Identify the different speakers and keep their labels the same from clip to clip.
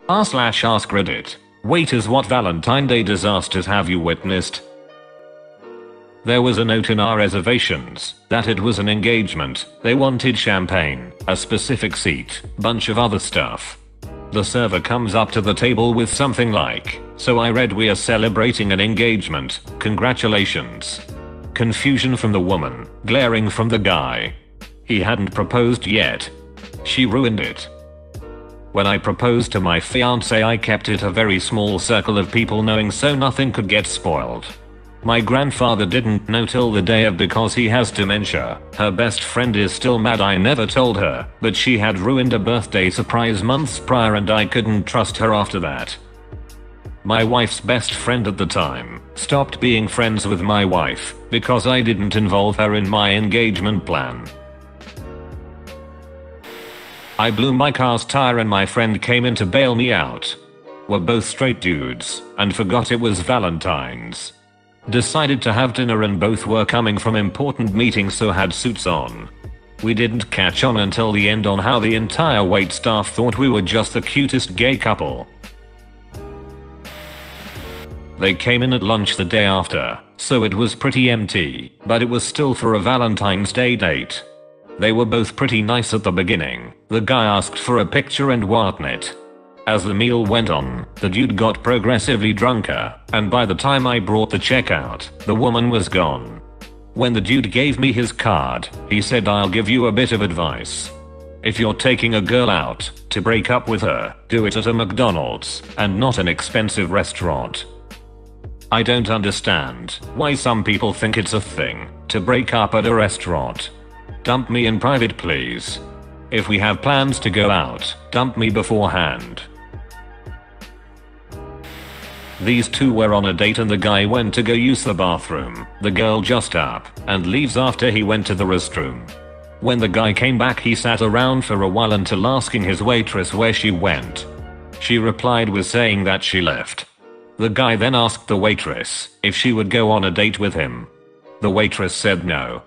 Speaker 1: r/AskReddit. Waiters, what Valentine Day disasters have you witnessed? There was a note in our reservations that it was an engagement. They wanted champagne, a specific seat, bunch of other stuff. The server comes up to the table with something like, "So I read we are celebrating an engagement, congratulations." Confusion from the woman, glaring from the guy. He hadn't proposed yet. She ruined it. When I proposed to my fiance, I kept it a very small circle of people knowing so nothing could get spoiled. My grandfather didn't know till the day of because he has dementia. Her best friend is still mad I never told her, but she had ruined a birthday surprise months prior and I couldn't trust her after that. My wife's best friend at the time stopped being friends with my wife because I didn't involve her in my engagement plan. I blew my car's tire and my friend came in to bail me out. We're both straight dudes and forgot it was Valentine's. Decided to have dinner and both were coming from important meetings so had suits on. We didn't catch on until the end on how the entire wait staff thought we were just the cutest gay couple. They came in at lunch the day after, so it was pretty empty, but it was still for a Valentine's Day date. They were both pretty nice at the beginning. The guy asked for a picture and whatnot. As the meal went on, the dude got progressively drunker, and by the time I brought the check out, the woman was gone. When the dude gave me his card, he said, "I'll give you a bit of advice. If you're taking a girl out to break up with her, do it at a McDonald's and not an expensive restaurant." I don't understand why some people think it's a thing to break up at a restaurant. Dump me in private, please. If we have plans to go out, dump me beforehand. These two were on a date and the guy went to go use the bathroom. The girl just up and leaves after he went to the restroom. When the guy came back, he sat around for a while until asking his waitress where she went. She replied with saying that she left. The guy then asked the waitress if she would go on a date with him. The waitress said no.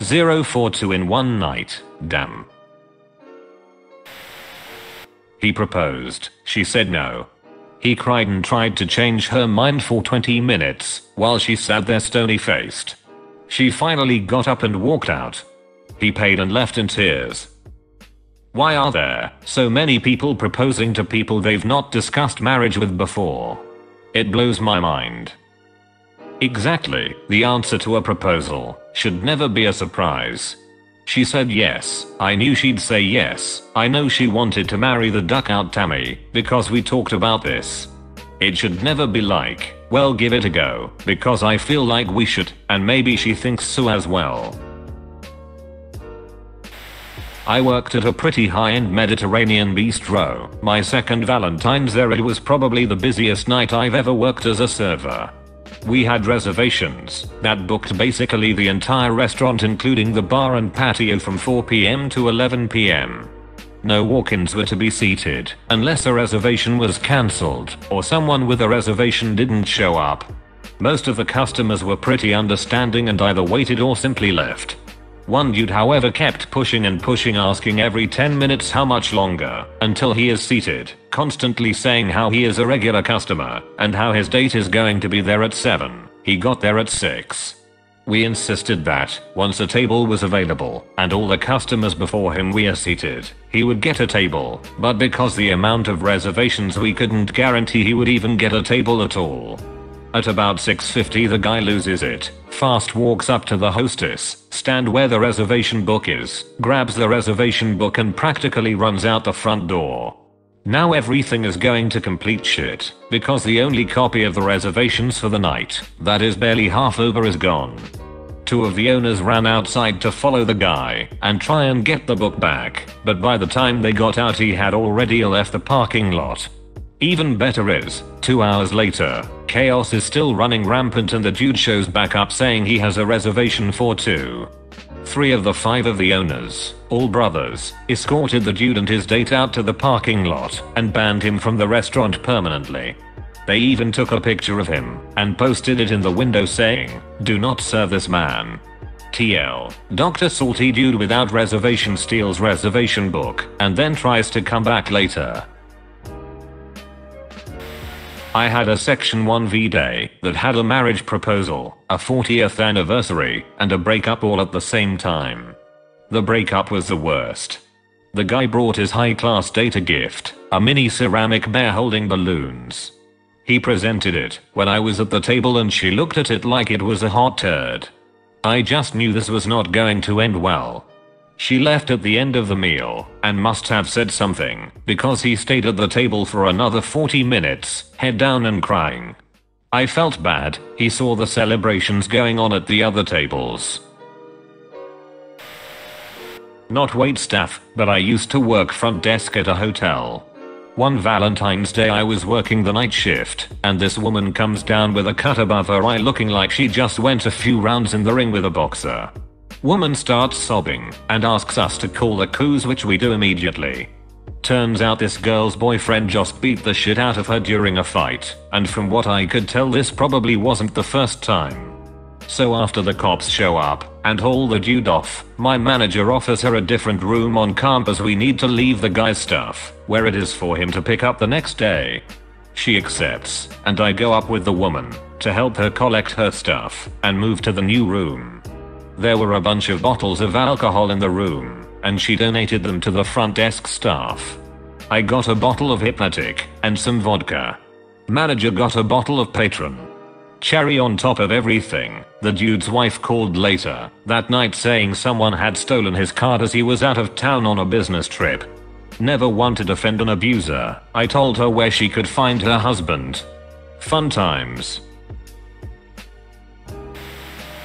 Speaker 1: 042 in one night, damn. He proposed, she said no. He cried and tried to change her mind for 20 minutes while she sat there stony faced. She finally got up and walked out. He paid and left in tears. Why are there so many people proposing to people they've not discussed marriage with before? It blows my mind. Exactly, the answer to a proposal should never be a surprise. She said yes. I knew she'd say yes. I know she wanted to marry the duck out Tammy because we talked about this. It should never be like, well, give it a go because I feel like we should, and maybe she thinks so as well. I worked at a pretty high-end Mediterranean bistro. My second Valentine's there. It was probably the busiest night I've ever worked as a server. We had reservations that booked basically the entire restaurant including the bar and patio from 4 PM to 11 PM. No walk-ins were to be seated unless a reservation was cancelled or someone with a reservation didn't show up. Most of the customers were pretty understanding and either waited or simply left. One dude however kept pushing and pushing, asking every 10 minutes how much longer until he is seated, constantly saying how he is a regular customer and how his date is going to be there at 7. He got there at 6. We insisted that once a table was available and all the customers before him were seated, he would get a table, but because the amount of reservations, we couldn't guarantee he would even get a table at all. At about 6:50 the guy loses it, fast walks up to the hostess stand where the reservation book is, grabs the reservation book and practically runs out the front door. Now everything is going to complete shit because the only copy of the reservations for the night that is barely half over is gone. Two of the owners ran outside to follow the guy and try and get the book back, but by the time they got out he had already left the parking lot. Even better is, 2 hours later, chaos is still running rampant and the dude shows back up saying he has a reservation for 2. 3 of the 5 of the owners, all brothers, escorted the dude and his date out to the parking lot and banned him from the restaurant permanently. They even took a picture of him and posted it in the window saying, "Do not serve this man." TL. Dr. Salty dude without reservation steals reservation book and then tries to come back later. I had a section 1 V-Day that had a marriage proposal, a 40th anniversary, and a breakup all at the same time. The breakup was the worst. The guy brought his high-class date a gift, a mini ceramic bear holding balloons. He presented it when I was at the table and she looked at it like it was a hot turd. I just knew this was not going to end well. She left at the end of the meal and must have said something because he stayed at the table for another 40 minutes, head down and crying. I felt bad. He saw the celebrations going on at the other tables. Not waitstaff, but I used to work front desk at a hotel. One Valentine's Day I was working the night shift, and this woman comes down with a cut above her eye looking like she just went a few rounds in the ring with a boxer. Woman starts sobbing and asks us to call the coos, which we do immediately. Turns out this girl's boyfriend just beat the shit out of her during a fight, and from what I could tell this probably wasn't the first time. So after the cops show up and haul the dude off, my manager offers her a different room on campus. We need to leave the guy's stuff where it is for him to pick up the next day. She accepts, and I go up with the woman to help her collect her stuff and move to the new room. There were a bunch of bottles of alcohol in the room, and she donated them to the front desk staff. I got a bottle of Hypnotic and some vodka. Manager got a bottle of Patron. Cherry on top of everything, the dude's wife called later that night saying someone had stolen his card as he was out of town on a business trip. Never one to defend an abuser. I told her where she could find her husband. Fun times.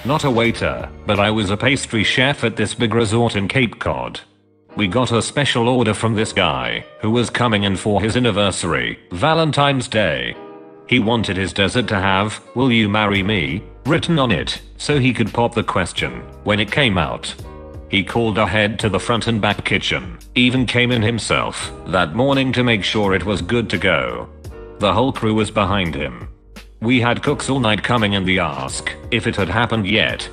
Speaker 1: Not a waiter, but I was a pastry chef at this big resort in Cape Cod. We got a special order from this guy who was coming in for his anniversary, Valentine's Day. He wanted his dessert to have, "Will you marry me?" written on it, so he could pop the question when it came out. He called ahead to the front and back kitchen, even came in himself that morning to make sure it was good to go. The whole crew was behind him. We had cooks all night coming in the ask if it had happened yet.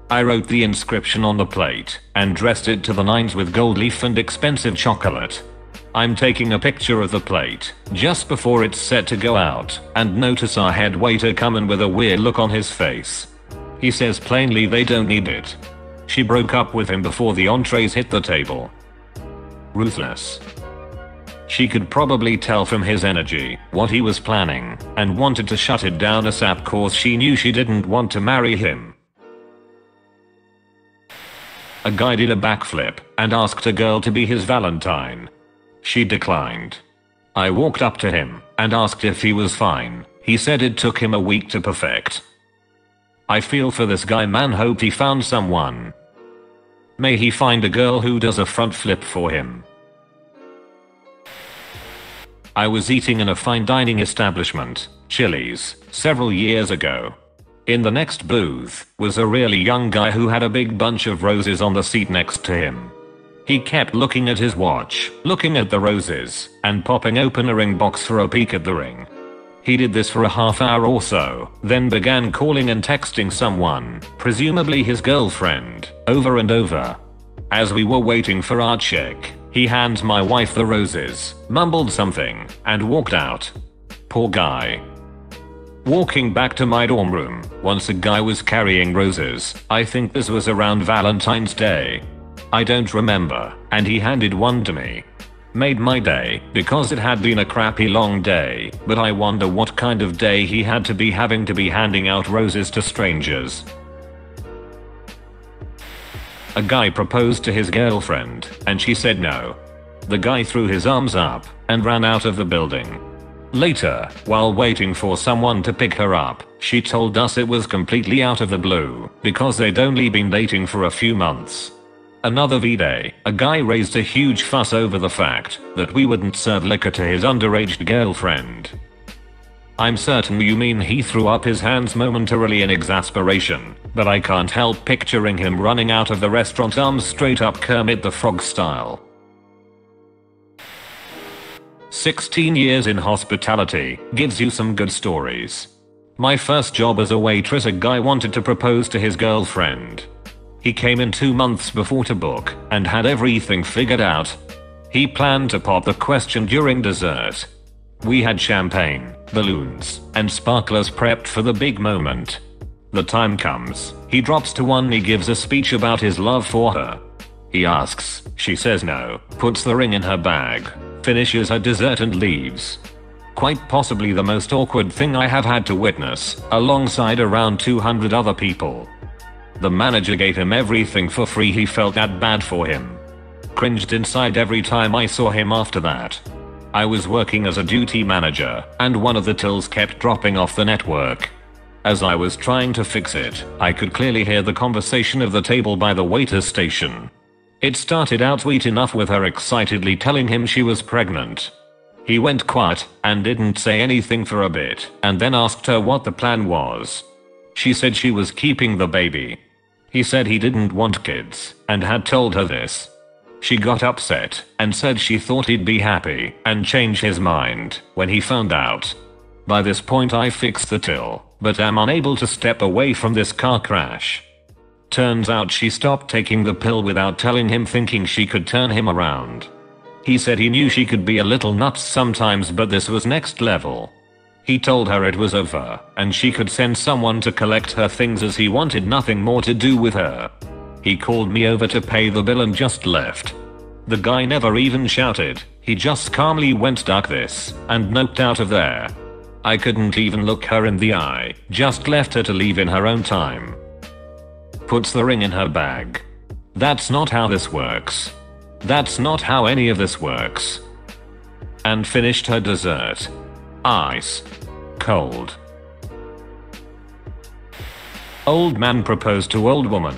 Speaker 1: I wrote the inscription on the plate and dressed it to the nines with gold leaf and expensive chocolate. I'm taking a picture of the plate just before it's set to go out and notice our head waiter come in with a weird look on his face. He says plainly they don't need it. She broke up with him before the entrees hit the table. Ruthless. She could probably tell from his energy what he was planning and wanted to shut it down ASAP cause she knew she didn't want to marry him. A guy did a backflip and asked a girl to be his Valentine. She declined. I walked up to him and asked if he was fine. He said it took him a week to perfect. I feel for this guy, man. Hope he found someone. May he find a girl who does a front flip for him. I was eating in a fine dining establishment, Chili's, several years ago. In the next booth was a really young guy who had a big bunch of roses on the seat next to him. He kept looking at his watch, looking at the roses, and popping open a ring box for a peek at the ring. He did this for a half hour or so, then began calling and texting someone, presumably his girlfriend, over and over. As we were waiting for our check, he hands my wife the roses, mumbled something, and walked out. Poor guy. Walking back to my dorm room, once a guy was carrying roses. I think this was around Valentine's Day. I don't remember, and he handed one to me. Made my day, because it had been a crappy long day, but I wonder what kind of day he had to be having to be handing out roses to strangers. A guy proposed to his girlfriend, and she said no. The guy threw his arms up and ran out of the building. Later, while waiting for someone to pick her up, she told us it was completely out of the blue, because they'd only been dating for a few months. Another V-Day, a guy raised a huge fuss over the fact that we wouldn't serve liquor to his underage girlfriend. I'm certain you mean he threw up his hands momentarily in exasperation, but I can't help picturing him running out of the restaurant arms straight up Kermit the Frog style. 16 years in hospitality gives you some good stories. My first job as a waitress, a guy wanted to propose to his girlfriend. He came in 2 months before to book and had everything figured out. He planned to pop the question during dessert. We had champagne, balloons, and sparklers prepped for the big moment. The time comes, he drops to one knee, gives a speech about his love for her. He asks, she says no, puts the ring in her bag, finishes her dessert and leaves. Quite possibly the most awkward thing I have had to witness, alongside around 200 other people. The manager gave him everything for free. He felt that bad for him. Cringed inside every time I saw him after that. I was working as a duty manager, and one of the tills kept dropping off the network. As I was trying to fix it, I could clearly hear the conversation of the table by the waiter station. It started out sweet enough with her excitedly telling him she was pregnant. He went quiet and didn't say anything for a bit, and then asked her what the plan was. She said she was keeping the baby. He said he didn't want kids, and had told her this. She got upset, and said she thought he'd be happy, and change his mind, when he found out. By this point I fixed the till, but am unable to step away from this car crash. Turns out she stopped taking the pill without telling him, thinking she could turn him around. He said he knew she could be a little nuts sometimes, but this was next level. He told her it was over, and she could send someone to collect her things as he wanted nothing more to do with her. He called me over to pay the bill and just left. The guy never even shouted, he just calmly went "duck this," and noped out of there. I couldn't even look her in the eye, just left her to leave in her own time. Puts the ring in her bag. That's not how this works. That's not how any of this works. And finished her dessert. Ice. Cold. Old man proposed to old woman.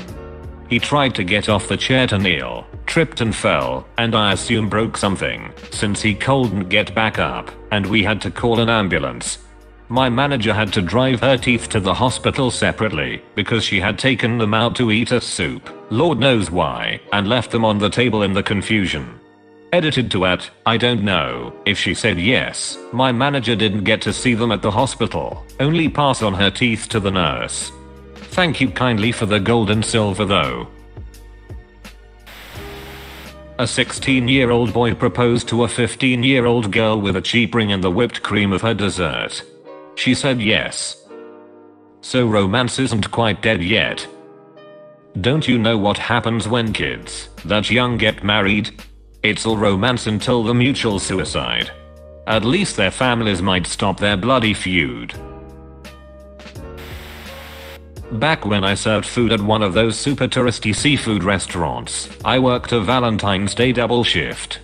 Speaker 1: He tried to get off the chair to kneel, tripped and fell, and I assume broke something, since he couldn't get back up, and we had to call an ambulance. My manager had to drive her teeth to the hospital separately, because she had taken them out to eat a soup, Lord knows why, and left them on the table in the confusion. Edited to at, I don't know if she said yes. My manager didn't get to see them at the hospital, only pass on her teeth to the nurse. Thank you kindly for the gold and silver though. A 16-year-old boy proposed to a 15-year-old girl with a cheap ring and the whipped cream of her dessert. She said yes. So romance isn't quite dead yet. Don't you know what happens when kids that young get married? It's all romance until the mutual suicide. At least their families might stop their bloody feud. Back when I served food at one of those super touristy seafood restaurants, I worked a Valentine's Day double shift.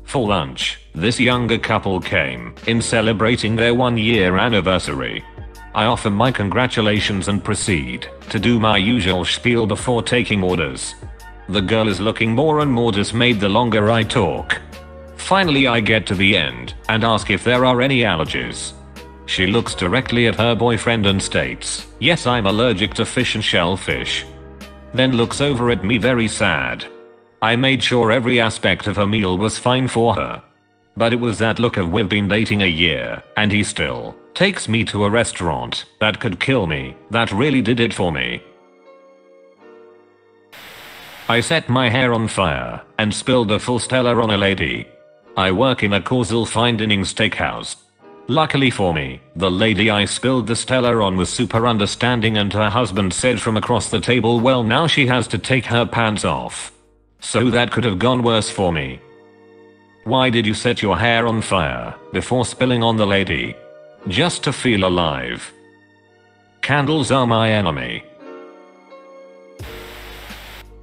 Speaker 1: For lunch, this younger couple came in celebrating their 1-year anniversary. I offer my congratulations and proceed to do my usual spiel before taking orders. The girl is looking more and more dismayed the longer I talk. Finally I get to the end and ask if there are any allergies. She looks directly at her boyfriend and states, "Yes, I'm allergic to fish and shellfish." Then looks over at me very sad. I made sure every aspect of her meal was fine for her. But it was that look of "we've been dating a year, and he still takes me to a restaurant that could kill me" that really did it for me. I set my hair on fire and spilled a full Stella on a lady. I work in a causal fine dining steakhouse. Luckily for me, the lady I spilled the Stella on was super understanding, and her husband said from across the table, "Well, now she has to take her pants off." So that could have gone worse for me. Why did you set your hair on fire before spilling on the lady? Just to feel alive. Candles are my enemy.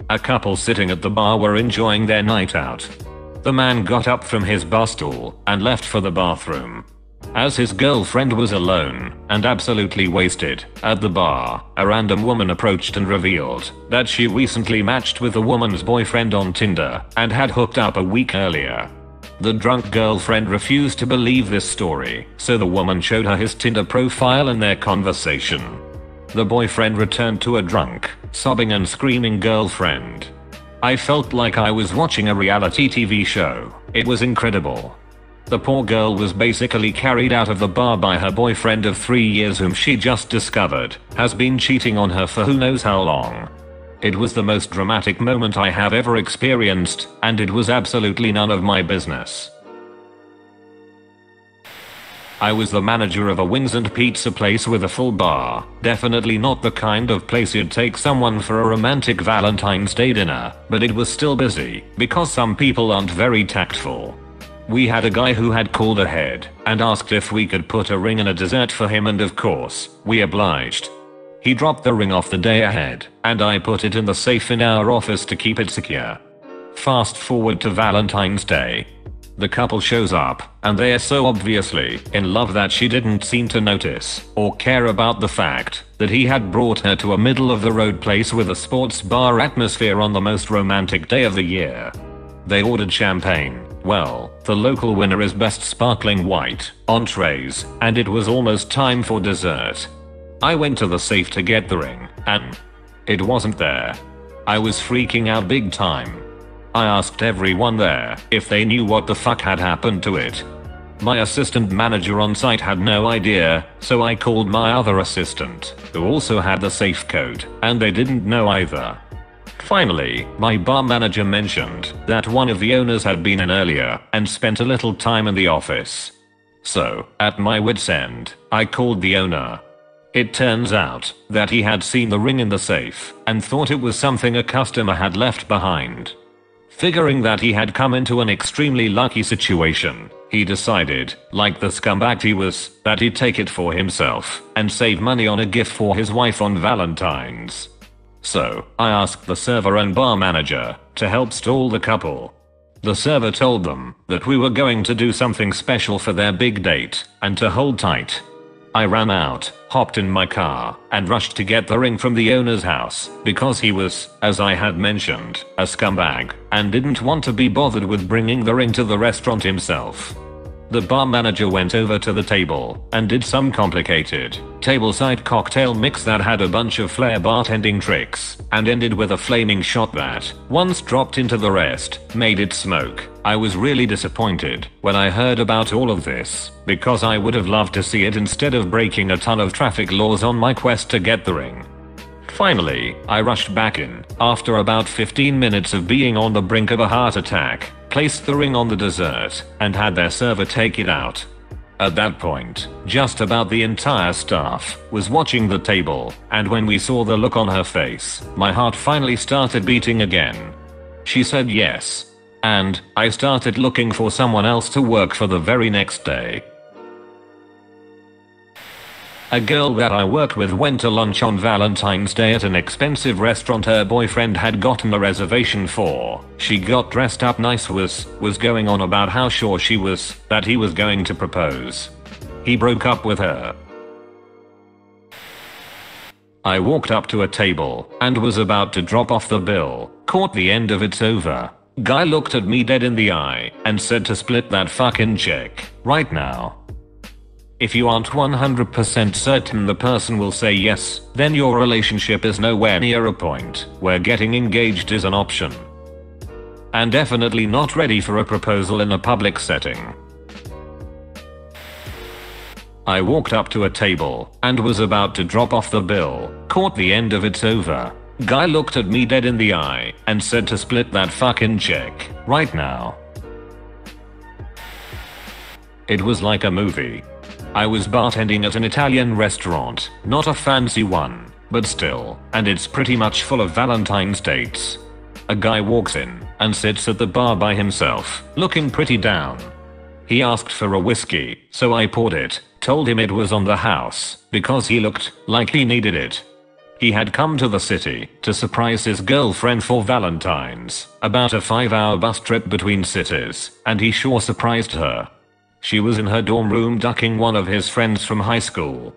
Speaker 1: A couple sitting at the bar were enjoying their night out. The man got up from his bar stool and left for the bathroom. As his girlfriend was alone and absolutely wasted at the bar, a random woman approached and revealed that she recently matched with the woman's boyfriend on Tinder and had hooked up a week earlier. The drunk girlfriend refused to believe this story, so the woman showed her his Tinder profile and their conversation. The boyfriend returned to a drunk, sobbing and screaming girlfriend. I felt like I was watching a reality TV show. It was incredible. The poor girl was basically carried out of the bar by her boyfriend of 3 years, whom she just discovered has been cheating on her for who knows how long. It was the most dramatic moment I have ever experienced, and it was absolutely none of my business. I was the manager of a wings and pizza place with a full bar. Definitely not the kind of place you'd take someone for a romantic Valentine's Day dinner, but it was still busy, because some people aren't very tactful. We had a guy who had called ahead and asked if we could put a ring and a dessert for him, and of course, we obliged. He dropped the ring off the day ahead, and I put it in the safe in our office to keep it secure. Fast forward to Valentine's Day. The couple shows up, and they are so obviously in love that she didn't seem to notice or care about the fact that he had brought her to a middle of the road place with a sports bar atmosphere on the most romantic day of the year. They ordered champagne. Well, the local winner is best sparkling white, entrees, and it was almost time for dessert. I went to the safe to get the ring, and it wasn't there. I was freaking out big time. I asked everyone there if they knew what the fuck had happened to it. My assistant manager on site had no idea, so I called my other assistant, who also had the safe code, and they didn't know either. Finally, my bar manager mentioned that one of the owners had been in earlier and spent a little time in the office. So, at my wit's end, I called the owner. It turns out that he had seen the ring in the safe and thought it was something a customer had left behind. Figuring that he had come into an extremely lucky situation, he decided, like the scumbag he was, that he'd take it for himself and save money on a gift for his wife on Valentine's. So, I asked the server and bar manager to help stall the couple. The server told them that we were going to do something special for their big date and to hold tight. I ran out, hopped in my car, and rushed to get the ring from the owner's house because he was, as I had mentioned, a scumbag and didn't want to be bothered with bringing the ring to the restaurant himself. The bar manager went over to the table and did some complicated tableside cocktail mix that had a bunch of flair bartending tricks and ended with a flaming shot that, once dropped into the rest, made it smoke. I was really disappointed when I heard about all of this, because I would have loved to see it instead of breaking a ton of traffic laws on my quest to get the ring. Finally, I rushed back in, after about 15 minutes of being on the brink of a heart attack, placed the ring on the dessert, and had their server take it out. At that point, just about the entire staff was watching the table, and when we saw the look on her face, my heart finally started beating again. She said yes. And I started looking for someone else to work for the very next day. A girl that I worked with went to lunch on Valentine's Day at an expensive restaurant her boyfriend had gotten a reservation for. She got dressed up nice, was going on about how sure she was that he was going to propose. He broke up with her. I walked up to a table and was about to drop off the bill, caught the end of "it's over." Guy looked at me dead in the eye and said to split that fucking check right now. If you aren't 100% certain the person will say yes, then your relationship is nowhere near a point where getting engaged is an option. And definitely not ready for a proposal in a public setting. I walked up to a table and was about to drop off the bill, caught the end of "it's over." Guy looked at me dead in the eye and said to split that fucking check right now. It was like a movie. I was bartending at an Italian restaurant, not a fancy one, but still, and it's pretty much full of Valentine's dates. A guy walks in and sits at the bar by himself, looking pretty down. He asked for a whiskey, so I poured it, told him it was on the house, because he looked like he needed it. He had come to the city to surprise his girlfriend for Valentine's, about a 5-hour bus trip between cities, and he sure surprised her. She was in her dorm room ducking one of his friends from high school.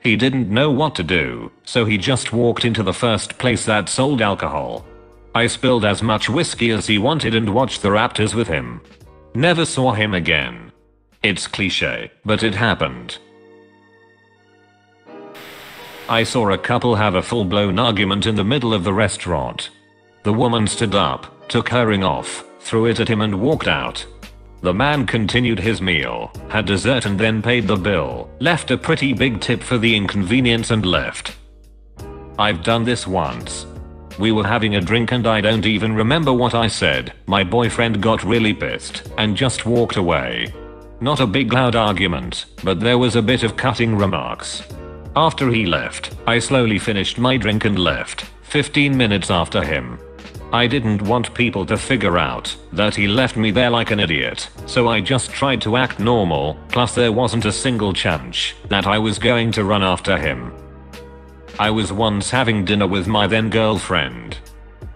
Speaker 1: He didn't know what to do, so he just walked into the first place that sold alcohol. I spilled as much whiskey as he wanted and watched the Raptors with him. Never saw him again. It's cliché, but it happened. I saw a couple have a full-blown argument in the middle of the restaurant. The woman stood up, took her ring off, threw it at him and walked out. The man continued his meal, had dessert and then paid the bill, left a pretty big tip for the inconvenience and left. I've done this once. We were having a drink and I don't even remember what I said. My boyfriend got really pissed and just walked away. Not a big loud argument, but there was a bit of cutting remarks. After he left, I slowly finished my drink and left, 15 minutes after him. I didn't want people to figure out that he left me there like an idiot, so I just tried to act normal, plus there wasn't a single chance that I was going to run after him. I was once having dinner with my then girlfriend.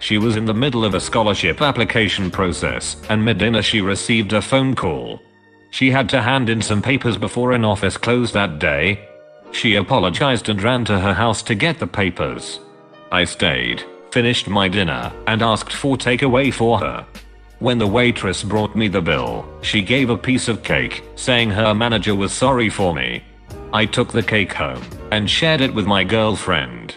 Speaker 1: She was in the middle of a scholarship application process, and mid-dinner she received a phone call. She had to hand in some papers before an office closed that day. She apologized and ran to her house to get the papers. I stayed, finished my dinner, and asked for takeaway for her. When the waitress brought me the bill, she gave a piece of cake, saying her manager was sorry for me. I took the cake home and shared it with my girlfriend.